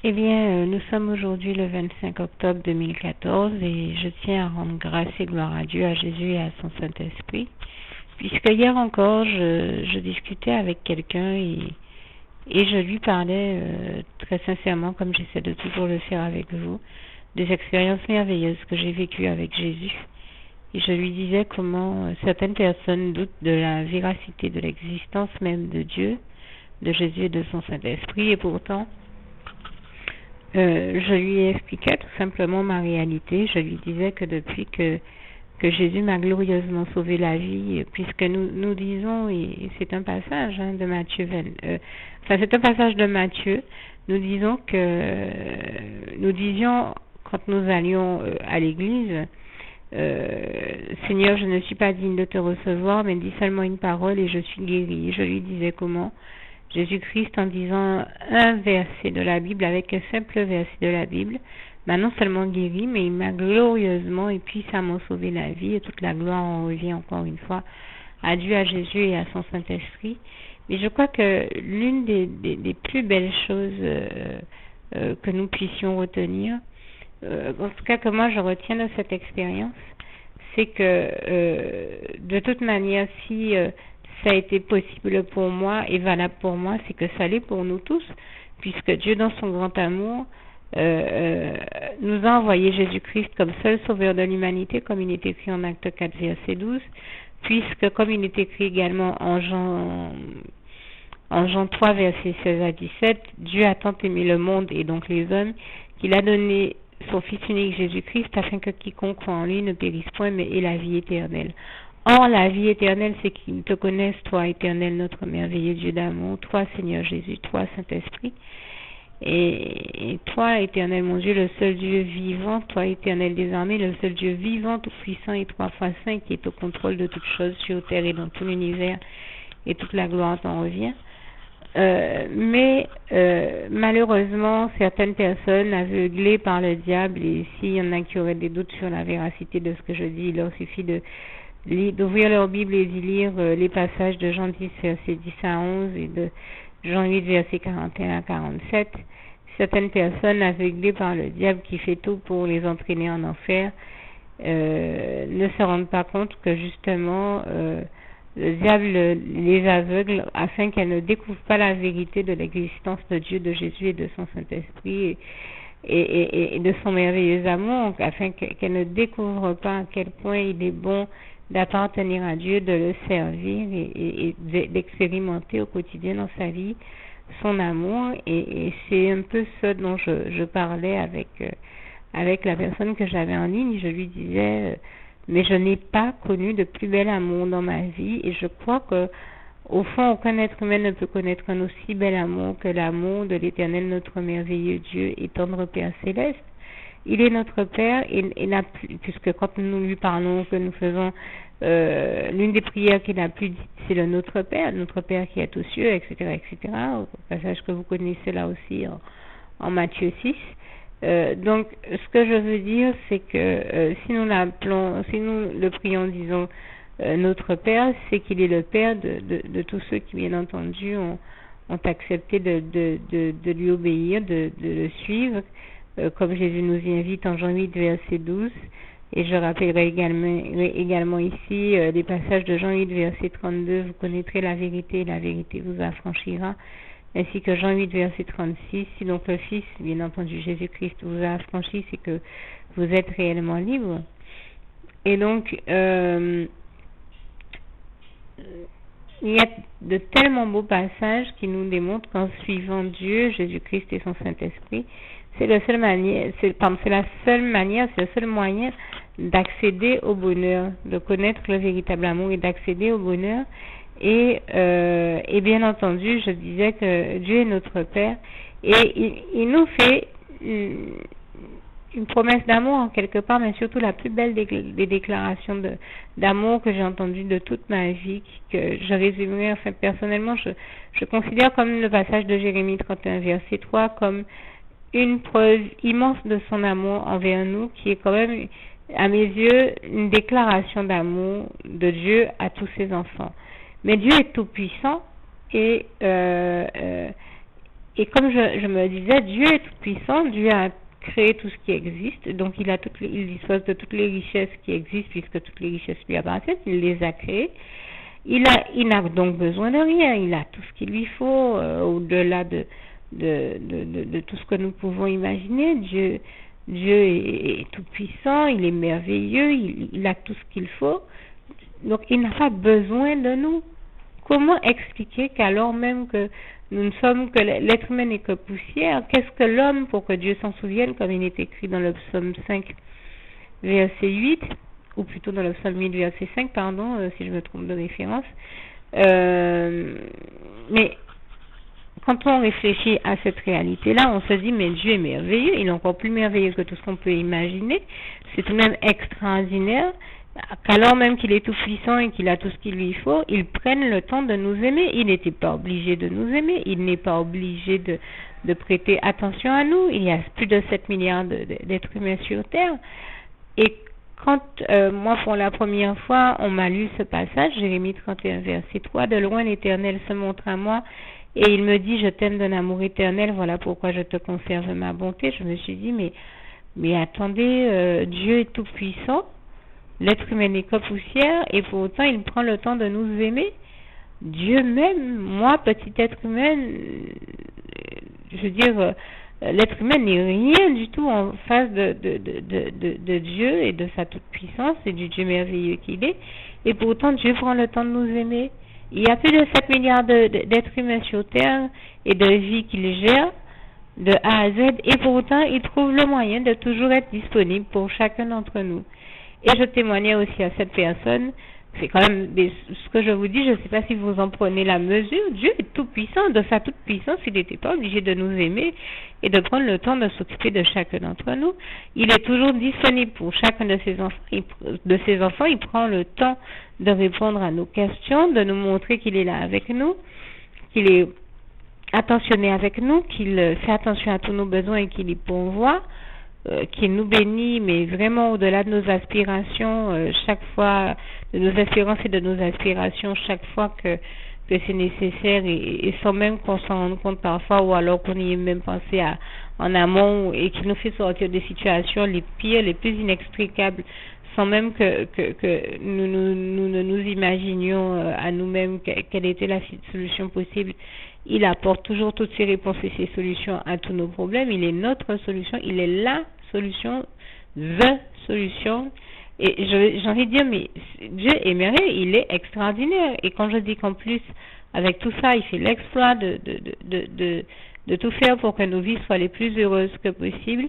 Eh bien, nous sommes aujourd'hui le 25 octobre 2014 et je tiens à rendre grâce et gloire à Dieu, à Jésus et à son Saint-Esprit, puisque hier encore, je discutais avec quelqu'un et je lui parlais très sincèrement, comme j'essaie de toujours le faire avec vous, des expériences merveilleuses que j'ai vécues avec Jésus. Et je lui disais comment certaines personnes doutent de la véracité de l'existence même de Dieu, de Jésus et de son Saint-Esprit, et pourtant, je lui expliquais tout simplement ma réalité. Je lui disais que depuis que Jésus m'a glorieusement sauvé la vie, puisque nous disons, et c'est un passage de Matthieu, c'est un passage de Matthieu, nous disons que nous disions quand nous allions à l'église, Seigneur, je ne suis pas digne de te recevoir, mais dis seulement une parole et je suis guéri. Et je lui disais comment Jésus-Christ, en disant un verset de la Bible, avec un simple verset de la Bible, m'a non seulement guéri, mais il m'a glorieusement et puissamment sauvé la vie, et toute la gloire en revient encore une fois à Dieu, à Jésus et à son Saint-Esprit. Mais je crois que l'une des plus belles choses que nous puissions retenir, en tout cas que moi je retiens de cette expérience, c'est que de toute manière, si ça a été possible pour moi et valable pour moi, c'est que ça l'est pour nous tous, puisque Dieu, dans son grand amour, nous a envoyé Jésus-Christ comme seul sauveur de l'humanité, comme il est écrit en Acte 4, verset 12, puisque comme il est écrit également en Jean 3, verset 16 à 17, Dieu a tant aimé le monde et donc les hommes, qu'il a donné son Fils unique Jésus-Christ, afin que quiconque croit en lui ne périsse point, mais ait la vie éternelle. Or, la vie éternelle, c'est qu'ils te connaissent, toi, éternel, notre merveilleux Dieu d'amour, toi, Seigneur Jésus, toi, Saint-Esprit, et toi, éternel, mon Dieu, le seul Dieu vivant, toi, éternel des armées, le seul Dieu vivant, tout-puissant et trois fois saint, qui est au contrôle de toutes choses sur terre et dans tout l'univers, et toute la gloire t'en revient. Mais malheureusement, certaines personnes aveuglées par le diable, et s'il y en a qui auraient des doutes sur la véracité de ce que je dis, il leur suffit d'ouvrir leur Bible et d'y lire les passages de Jean 10, versets 10 à 11 et de Jean 8, versets 41 à 47. Certaines personnes aveuglées par le diable qui fait tout pour les entraîner en enfer ne se rendent pas compte que justement le diable les aveugle afin qu'elles ne découvrent pas la vérité de l'existence de Dieu, de Jésus et de son Saint-Esprit et de son merveilleux amour, afin qu'elles ne découvrent pas à quel point il est bon d'appartenir à Dieu, de le servir et d'expérimenter au quotidien dans sa vie son amour. Et c'est un peu ça dont je parlais avec la personne que j'avais en ligne. Je lui disais... mais je n'ai pas connu de plus bel amour dans ma vie et je crois que au fond aucun être humain ne peut connaître un aussi bel amour que l'amour de l'Éternel, notre merveilleux Dieu et tendre Père céleste. Il est notre Père et puisque quand nous lui parlons, que nous faisons l'une des prières qu'il a plus dites, c'est le Notre Père qui est aux cieux, etc., etc., au passage que vous connaissez là aussi en Matthieu 6. Donc, ce que je veux dire, c'est que si nous le prions, disons, notre Père, c'est qu'il est le Père de tous ceux qui, bien entendu, ont accepté de lui obéir, de le suivre, comme Jésus nous y invite en Jean 8, verset 12. Et je rappellerai également ici les passages de Jean 8, verset 32, vous connaîtrez la vérité et la vérité vous affranchira. Ainsi que Jean 8, verset 36, si donc le Fils, bien entendu Jésus-Christ, vous a affranchi, c'est que vous êtes réellement libre. Et donc, il y a de tellement beaux passages qui nous démontrent qu'en suivant Dieu, Jésus-Christ et son Saint-Esprit, c'est le seul moyen d'accéder au bonheur, de connaître le véritable amour et d'accéder au bonheur. Et bien entendu, je disais que Dieu est notre Père et il nous fait une promesse d'amour en quelque part, mais surtout la plus belle des déclarations d'amour que j'ai entendues de toute ma vie, que je résumerai, enfin personnellement, je considère comme le passage de Jérémie 31, verset 3, comme une preuve immense de son amour envers nous, qui est quand même, à mes yeux, une déclaration d'amour de Dieu à tous ses enfants. Mais Dieu est tout puissant et Et comme je me disais, Dieu est tout puissant, Dieu a créé tout ce qui existe, donc il dispose de toutes les richesses qui existent puisque toutes les richesses lui appartiennent, il les a créées. Il n'a donc besoin de rien, il a tout ce qu'il lui faut au-delà de tout ce que nous pouvons imaginer. Dieu est tout puissant, il est merveilleux, il a tout ce qu'il faut, donc il n'a pas besoin de nous. Comment expliquer qu'alors même que nous ne sommes que l'être humain n'est que poussière, qu'est-ce que l'homme pour que Dieu s'en souvienne, comme il est écrit dans le psaume 5, verset 8, ou plutôt dans le psaume 8, verset 5, pardon, si je me trompe de référence. Mais quand on réfléchit à cette réalité-là, on se dit, mais Dieu est merveilleux, il est encore plus merveilleux que tout ce qu'on peut imaginer, c'est tout de même extraordinaire, qu'alors même qu'il est tout puissant et qu'il a tout ce qu'il lui faut, il prenne le temps de nous aimer. Il n'était pas obligé de nous aimer, il n'est pas obligé de prêter attention à nous. Il y a plus de 7 milliards d'êtres humains sur Terre. Et quand moi, pour la première fois, on m'a lu ce passage, Jérémie 31, verset 3, de loin l'Éternel se montre à moi et il me dit, je t'aime d'un amour éternel, voilà pourquoi je te conserve ma bonté. Je me suis dit, mais attendez, Dieu est tout puissant. L'être humain n'est que poussière et pour autant il prend le temps de nous aimer. Dieu même, moi, petit être humain, je veux dire, l'être humain n'est rien du tout en face de Dieu et de sa toute-puissance et du Dieu merveilleux qu'il est. Et pour autant Dieu prend le temps de nous aimer. Il y a plus de 7 milliards d'êtres humains sur Terre et de vies qu'il gère de A à Z et pour autant il trouve le moyen de toujours être disponible pour chacun d'entre nous. Et je témoignais aussi à cette personne, c'est quand même ce que je vous dis, je ne sais pas si vous en prenez la mesure, Dieu est tout puissant, de sa toute puissance, il n'était pas obligé de nous aimer et de prendre le temps de s'occuper de chacun d'entre nous. Il est toujours disponible pour chacun de ses enfants, il prend le temps de répondre à nos questions, de nous montrer qu'il est là avec nous, qu'il est attentionné avec nous, qu'il fait attention à tous nos besoins et qu'il y pourvoit. Qu'il nous bénit, mais vraiment au-delà de nos aspirations, chaque fois, de nos espérances et de nos aspirations, chaque fois que c'est nécessaire et sans même qu'on s'en rende compte parfois ou alors qu'on y ait même pensé en amont et qui nous fait sortir des situations les pires, les plus inextricables sans même que nous ne nous imaginions à nous-mêmes quelle était la solution possible. Il apporte toujours toutes ses réponses et ses solutions à tous nos problèmes. Il est notre solution, il est la solution, the solution. Et j'ai envie de dire, mais Dieu est merveilleux, il est extraordinaire. Et quand je dis qu'en plus, avec tout ça, il fait l'exploit de tout faire pour que nos vies soient les plus heureuses que possible.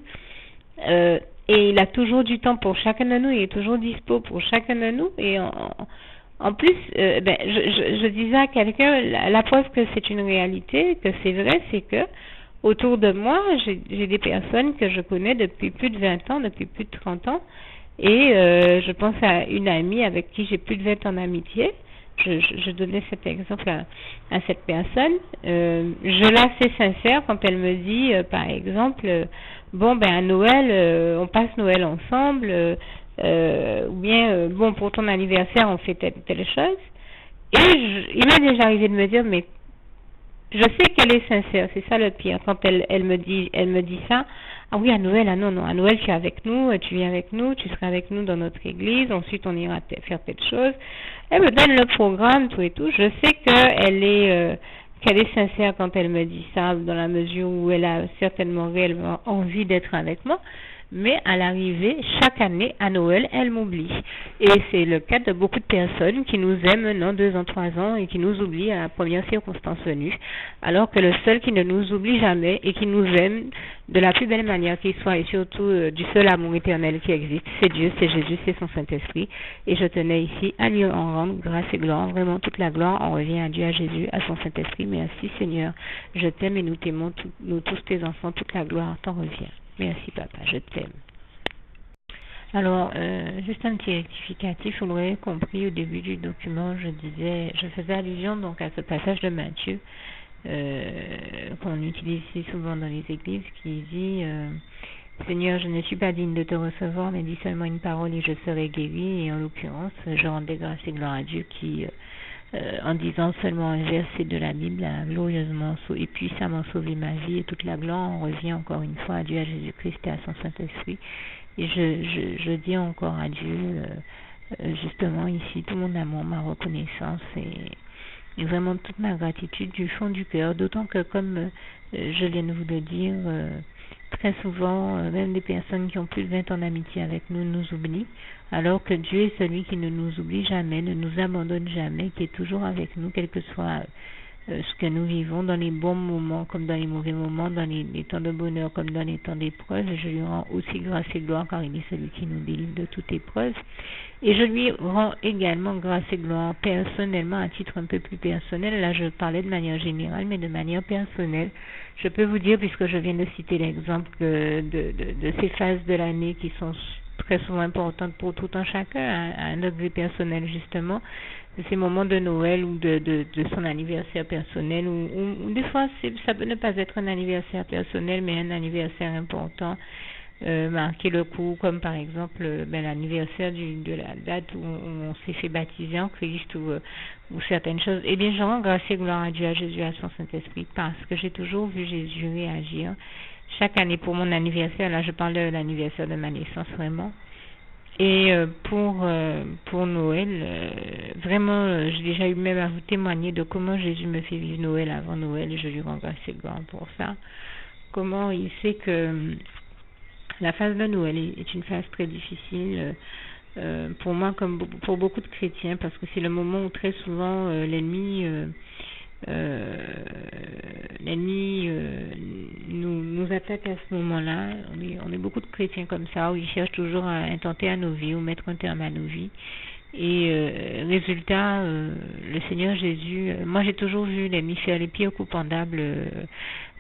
Et il a toujours du temps pour chacun de nous, il est toujours dispo pour chacun de nous. Et en plus, je disais à quelqu'un, la preuve que c'est une réalité, que c'est vrai, c'est que autour de moi, j'ai des personnes que je connais depuis plus de 20 ans, depuis plus de 30 ans, et je pense à une amie avec qui j'ai plus de 20 ans d'amitié. Je donnais cet exemple à cette personne. Je la sais sincère quand elle me dit, par exemple, bon, à Noël, on passe Noël ensemble, ou bien, bon, pour ton anniversaire, on fait telle chose. Et il m'est déjà arrivé de me dire, mais je sais qu'elle est sincère, c'est ça le pire. Quand elle me dit ça, ah oui, à Noël, ah non, à Noël, tu es avec nous, tu viens avec nous, tu seras avec nous dans notre église, ensuite on ira faire telle chose. Elle me donne le programme, tout et tout. Je sais qu'elle est sincère quand elle me dit ça, dans la mesure où elle a certainement réellement envie d'être avec moi. Mais à l'arrivée, chaque année, à Noël, elle m'oublie. Et c'est le cas de beaucoup de personnes qui nous aiment maintenant 2 ans, 3 ans et qui nous oublient à la première circonstance venue. Alors que le seul qui ne nous oublie jamais et qui nous aime de la plus belle manière qu'il soit et surtout du seul amour éternel qui existe, c'est Dieu, c'est Jésus, c'est son Saint-Esprit. Et je tenais ici à lui en rendre grâce et gloire, vraiment toute la gloire en revient à Dieu, à Jésus, à son Saint-Esprit. Merci Seigneur, je t'aime et nous t'aimons, nous tous tes enfants, toute la gloire t'en revient. Merci papa, je t'aime. Alors, juste un petit rectificatif, vous l'aurez compris au début du document, je faisais allusion donc à ce passage de Matthieu qu'on utilise si souvent dans les églises qui dit Seigneur, je ne suis pas digne de te recevoir, mais dis seulement une parole et je serai guéri. Et en l'occurrence, je rendais grâce et gloire à Dieu qui en disant seulement un verset de la Bible a glorieusement et puissamment sauvé ma vie, et toute la gloire en revient encore une fois à Dieu, à Jésus-Christ et à son Saint-Esprit. Et je dis encore à Dieu, justement ici, tout mon amour, ma reconnaissance et vraiment toute ma gratitude du fond du cœur, d'autant que comme je viens de vous le dire, très souvent, même des personnes qui ont plus de 20 ans d'amitié avec nous nous oublient, alors que Dieu est celui qui ne nous oublie jamais, ne nous abandonne jamais, qui est toujours avec nous, quel que soit ce que nous vivons, dans les bons moments comme dans les mauvais moments, dans les temps de bonheur comme dans les temps d'épreuve. Et je lui rends aussi grâce et gloire car il est celui qui nous délivre de toute épreuve. Et je lui rends également grâce et gloire personnellement, à titre un peu plus personnel. Là, je parlais de manière générale, mais de manière personnelle. Je peux vous dire, puisque je viens de citer l'exemple de ces phases de l'année qui sont très souvent importantes pour tout un chacun, à un degré personnel justement, de ces moments de Noël ou de son anniversaire personnel, ou des fois ça peut ne pas être un anniversaire personnel, mais un anniversaire important, marquer le coup, comme par exemple l'anniversaire de la date où on s'est fait baptiser en Christ, ou certaines choses. Eh bien, je rends grâce et gloire à Dieu, à Jésus, à son Saint-Esprit, parce que j'ai toujours vu Jésus réagir. Chaque année pour mon anniversaire, là je parle de l'anniversaire de ma naissance vraiment. Et pour Noël, vraiment, j'ai déjà eu même à vous témoigner de comment Jésus me fait vivre Noël avant Noël, et je lui rends grâce et gloire pour ça. Comment il sait que la phase de Noël est une phase très difficile pour moi comme pour beaucoup de chrétiens, parce que c'est le moment où très souvent l'ennemi nous attaque à ce moment-là. On est beaucoup de chrétiens comme ça, où ils cherchent toujours à intenter à nos vies, ou mettre un terme à nos vies. Et résultat, le Seigneur Jésus, moi j'ai toujours vu l'ennemi faire les pires coups pendables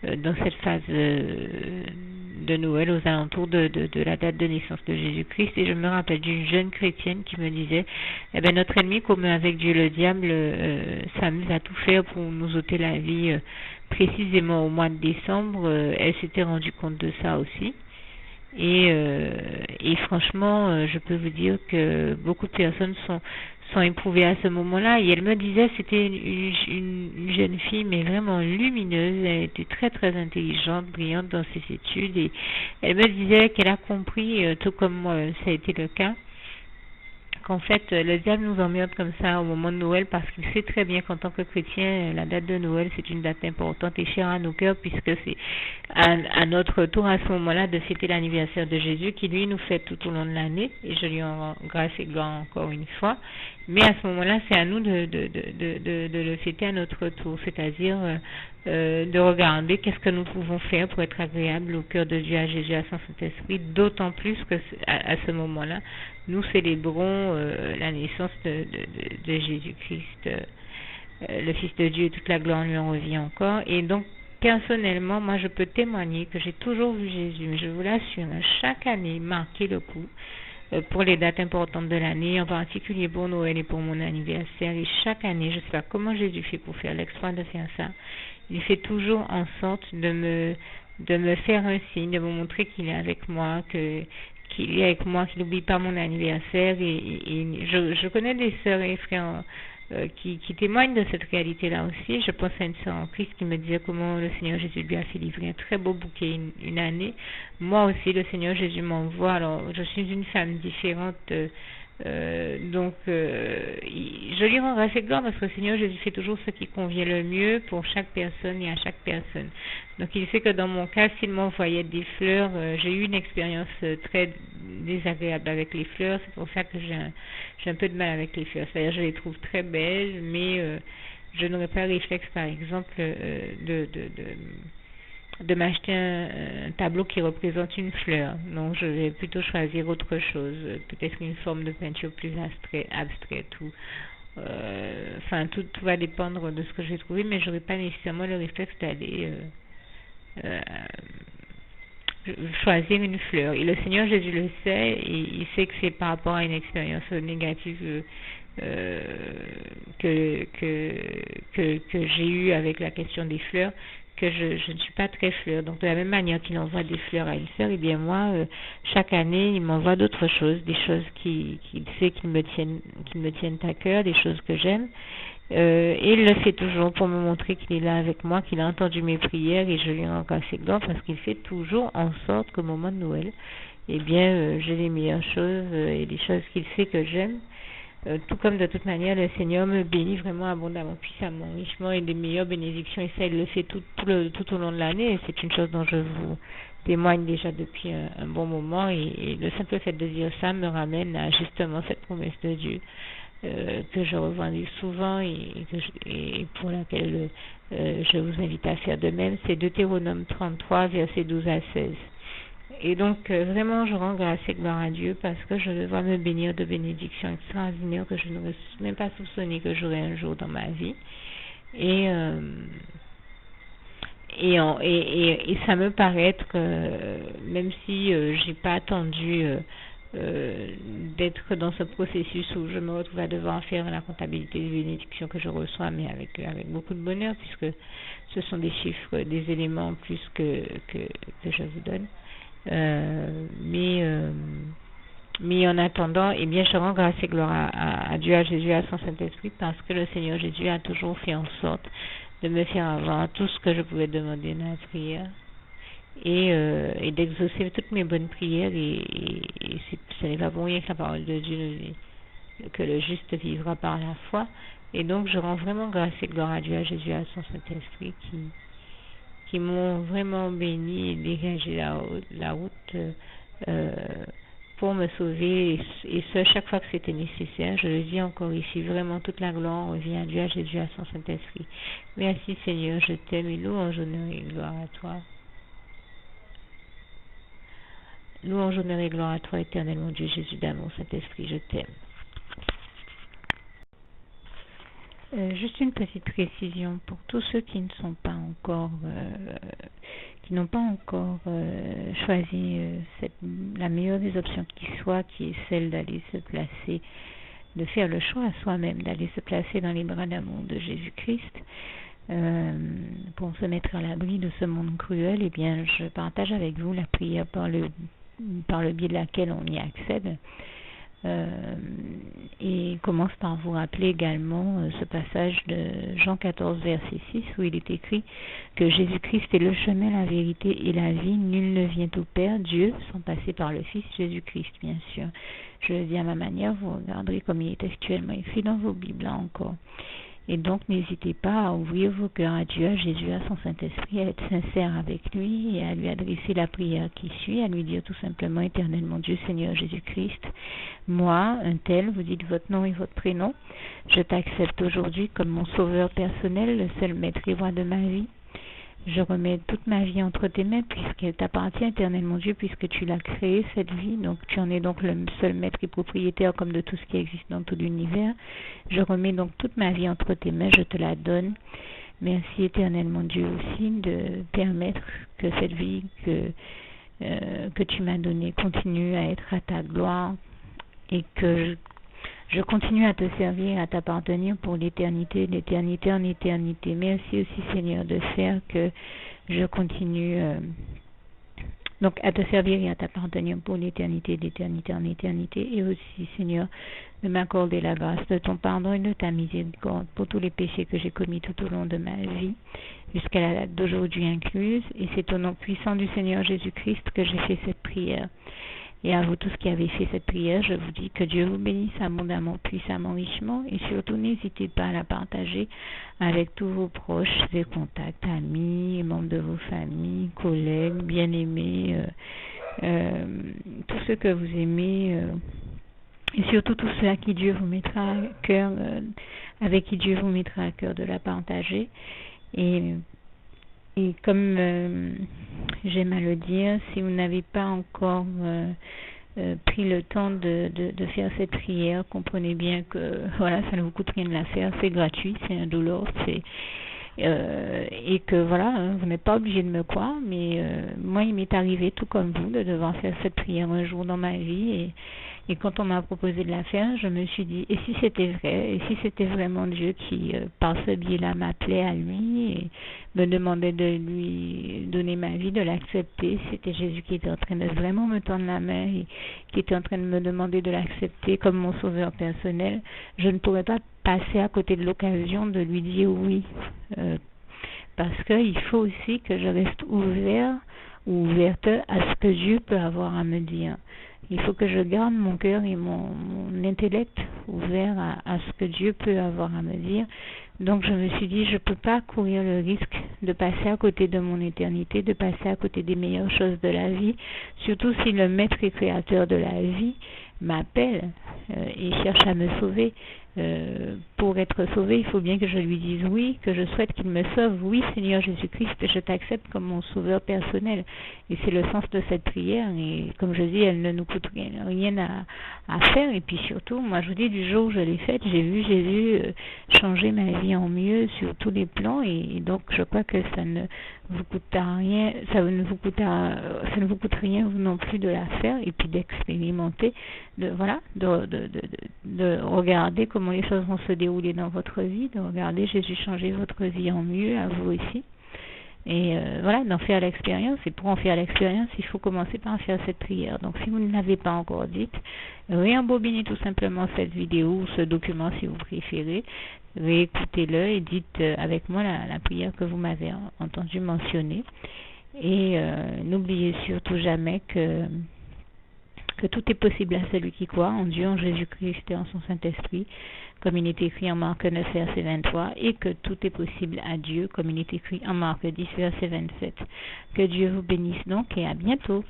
dans cette phase de Noël, aux alentours de la date de naissance de Jésus-Christ. Et je me rappelle d'une jeune chrétienne qui me disait, eh ben notre ennemi, comme avec Dieu le diable, s'amuse à tout faire pour nous ôter la vie. Précisément au mois de décembre, elle s'était rendue compte de ça aussi. Et franchement, je peux vous dire que beaucoup de personnes sont éprouvées à ce moment-là. Et elle me disait, c'était une jeune fille, mais vraiment lumineuse. Elle était très très intelligente, brillante dans ses études. Et elle me disait qu'elle a compris, tout comme moi, ça a été le cas, qu'en fait, le diable nous emmerde comme ça au moment de Noël, parce qu'il sait très bien qu'en tant que chrétien, la date de Noël, c'est une date importante et chère à nos cœurs, puisque c'est à notre tour à ce moment-là de fêter l'anniversaire de Jésus, qui lui nous fête tout au long de l'année, et je lui en rends grâce et gloire encore une fois. Mais à ce moment-là, c'est à nous de le fêter à notre tour, c'est-à-dire de regarder qu'est-ce que nous pouvons faire pour être agréables au cœur de Dieu, à Jésus, à son Saint-Esprit, d'autant plus que à ce moment-là, nous célébrons la naissance de Jésus-Christ, le Fils de Dieu, et toute la gloire lui en revient encore. Et donc, personnellement, moi je peux témoigner que j'ai toujours vu Jésus, mais je vous l'assure, chaque année marquer le coup pour les dates importantes de l'année, en particulier pour Noël et pour mon anniversaire. Et chaque année, je ne sais pas comment Jésus fait pour faire l'exploit de faire ça. Il fait toujours en sorte de me faire un signe, de me montrer qu'il est avec moi, qu'il est avec moi, qu'il n'oublie pas mon anniversaire. Et je connais des sœurs et frères qui témoignent de cette réalité-là aussi. Je pense à une sœur en Christ qui me disait comment le Seigneur Jésus lui a fait livrer un très beau bouquet une année. Moi aussi, le Seigneur Jésus m'envoie. Alors, je suis une femme différente, donc je lui rends grâce et gloire, parce que le Seigneur Jésus fait toujours ce qui convient le mieux pour chaque personne et à chaque personne. Donc il sait que dans mon cas, s'il m'envoyait des fleurs, j'ai eu une expérience très désagréable avec les fleurs. C'est pour ça que j'ai un peu de mal avec les fleurs. C'est-à-dire, je les trouve très belles, mais je n'aurais pas le réflexe, par exemple, de m'acheter un tableau qui représente une fleur. Donc je vais plutôt choisir autre chose, peut-être une forme de peinture plus abstraite, ou enfin tout va dépendre de ce que je vais trouver, mais j'aurais pas nécessairement le réflexe d'aller choisir une fleur. Et le Seigneur Jésus le sait, et il sait que c'est par rapport à une expérience négative que j'ai eue avec la question des fleurs, que je ne suis pas très fleur. Donc de la même manière qu'il envoie des fleurs à une sœur, et bien moi, chaque année, il m'envoie d'autres choses, des choses qu'il sait qu'ils me tiennent à cœur, des choses que j'aime. Et il le fait toujours pour me montrer qu'il est là avec moi, qu'il a entendu mes prières et je lui rends grâce et gloire parce qu'il fait toujours en sorte qu'au moment de Noël, eh bien, j'ai les meilleures choses et les choses qu'il sait que j'aime. Tout comme de toute manière, le Seigneur me bénit vraiment abondamment, puissamment, richement et des meilleures bénédictions. Et ça, il le fait tout au long de l'année. Et c'est une chose dont je vous témoigne déjà depuis un bon moment. Et le simple fait de dire ça me ramène à justement cette promesse de Dieu que je revendique souvent et pour laquelle je vous invite à faire de même. C'est Deutéronome 33, versets 12 à 16. Et donc, vraiment, je rends grâce et gloire à Dieu parce que je le vois me bénir de bénédictions extraordinaires que je n'aurais même pas soupçonné que j'aurais un jour dans ma vie. Et ça me paraît être, même si j'ai pas attendu d'être dans ce processus où je me retrouve à devoir faire la comptabilité des bénédictions que je reçois, mais avec beaucoup de bonheur, puisque ce sont des chiffres, des éléments en plus que je vous donne. Mais en attendant, eh bien, je rends grâce et gloire à Dieu, à Jésus, à son Saint-Esprit, parce que le Seigneur Jésus a toujours fait en sorte de me faire avoir tout ce que je pouvais demander dans la prière et d'exaucer toutes mes bonnes prières. Et ce n'est pas pour rien que la parole de Dieu nous dit que le juste vivra par la foi. Et donc, je rends vraiment grâce et gloire à Dieu, à Jésus, à son Saint-Esprit qui m'ont vraiment béni et dégagé la route pour me sauver, et ce, chaque fois que c'était nécessaire. Je le dis encore ici, vraiment toute la gloire revient à Dieu, à Jésus, à son Saint-Esprit. Merci Seigneur, je t'aime et louange, honneur et gloire à toi. Louange, honneur et gloire à toi, éternel mon Dieu, Jésus d'amour, Saint-Esprit, je t'aime. Juste une petite précision pour tous ceux qui ne sont pas encore, qui n'ont pas encore choisi la meilleure des options qui soit, qui est celle d'aller se placer, de faire le choix à soi-même, d'aller se placer dans les bras d'amour de Jésus-Christ, pour se mettre à l'abri de ce monde cruel. Eh bien, je partage avec vous la prière par le biais de laquelle on y accède. Et commence par vous rappeler également ce passage de Jean 14, verset 6, où il est écrit que Jésus-Christ est le chemin, la vérité et la vie. Nul ne vient au Père, Dieu, sans passer par le Fils Jésus-Christ, bien sûr. Je le dis à ma manière, vous regarderez comme il est actuellement écrit dans vos Bibles, là encore. Et donc, n'hésitez pas à ouvrir vos cœurs à Dieu, à Jésus, à son Saint-Esprit, à être sincère avec lui et à lui adresser la prière qui suit, à lui dire tout simplement, éternel mon Dieu, Seigneur Jésus-Christ, moi, un tel, vous dites votre nom et votre prénom, je t'accepte aujourd'hui comme mon sauveur personnel, le seul maître et roi de ma vie. Je remets toute ma vie entre tes mains puisqu'elle t'appartient, éternel mon Dieu, puisque tu l'as créée, cette vie. Donc tu en es donc le seul maître et propriétaire comme de tout ce qui existe dans tout l'univers. Je remets donc toute ma vie entre tes mains, je te la donne. Merci, éternel mon Dieu, aussi de permettre que cette vie que tu m'as donnée continue à être à ta gloire et que je continue à te servir, à t'appartenir pour l'éternité, d'éternité en éternité. Merci aussi, Seigneur, de faire que je continue donc à te servir et à t'appartenir pour l'éternité, d'éternité en éternité. Et aussi, Seigneur, de m'accorder la grâce de ton pardon et de ta miséricorde pour tous les péchés que j'ai commis tout au long de ma vie, jusqu'à la date d'aujourd'hui incluse. Et c'est au nom puissant du Seigneur Jésus-Christ que j'ai fait cette prière. Et à vous tous qui avez fait cette prière, je vous dis que Dieu vous bénisse abondamment, puissamment, richement. Et surtout, n'hésitez pas à la partager avec tous vos proches et contacts, amis, membres de vos familles, collègues, bien-aimés, tous ceux que vous aimez. Et surtout tous ceux à qui Dieu vous mettra à cœur, avec qui Dieu vous mettra à cœur de la partager. Et comme j'aime à le dire, si vous n'avez pas encore pris le temps de faire cette prière, comprenez bien que voilà, ça ne vous coûte rien de la faire, c'est gratuit, c'est indolore, et que voilà, vous n'êtes pas obligé de me croire, mais moi il m'est arrivé tout comme vous de devoir faire cette prière un jour dans ma vie Et quand on m'a proposé de la faire, je me suis dit, et si c'était vrai, et si c'était vraiment Dieu qui, par ce biais-là, m'appelait à lui et me demandait de lui donner ma vie, de l'accepter, c'était Jésus qui était en train de vraiment me tendre la main et qui était en train de me demander de l'accepter comme mon sauveur personnel, je ne pourrais pas passer à côté de l'occasion de lui dire oui. Parce qu'il faut aussi que je reste ouvert ou ouverte à ce que Dieu peut avoir à me dire. Il faut que je garde mon cœur et mon intellect ouvert à ce que Dieu peut avoir à me dire. Donc je me suis dit, je ne peux pas courir le risque de passer à côté de mon éternité, de passer à côté des meilleures choses de la vie, surtout si le maître et créateur de la vie m'appelle et cherche à me sauver. Pour être sauvé, il faut bien que je lui dise oui, que je souhaite qu'il me sauve. Oui, Seigneur Jésus-Christ, je t'accepte comme mon sauveur personnel. Et c'est le sens de cette prière. Et comme je dis, elle ne nous coûte rien à faire. Et puis surtout, moi je vous dis, du jour où je l'ai faite, j'ai vu Jésus changer ma vie en mieux sur tous les plans. Et donc je crois que ça ne vous coûte rien, ça ne vous coûte rien vous non plus de la faire et puis d'expérimenter, de regarder comment les choses vont se dérouler dans votre vie, de regarder Jésus changer votre vie en mieux, à vous aussi. Et d'en faire l'expérience. Et pour en faire l'expérience, il faut commencer par faire cette prière. Donc si vous ne l'avez pas encore dite, réembobinez tout simplement cette vidéo ou ce document si vous préférez, réécoutez-le et dites avec moi la prière que vous m'avez entendu mentionner. Et n'oubliez surtout jamais que tout est possible à celui qui croit en Dieu, en Jésus-Christ et en son Saint-Esprit, comme il est écrit en Marc 9, verset 23, et que tout est possible à Dieu, comme il est écrit en Marc 10, verset 27. Que Dieu vous bénisse donc et à bientôt.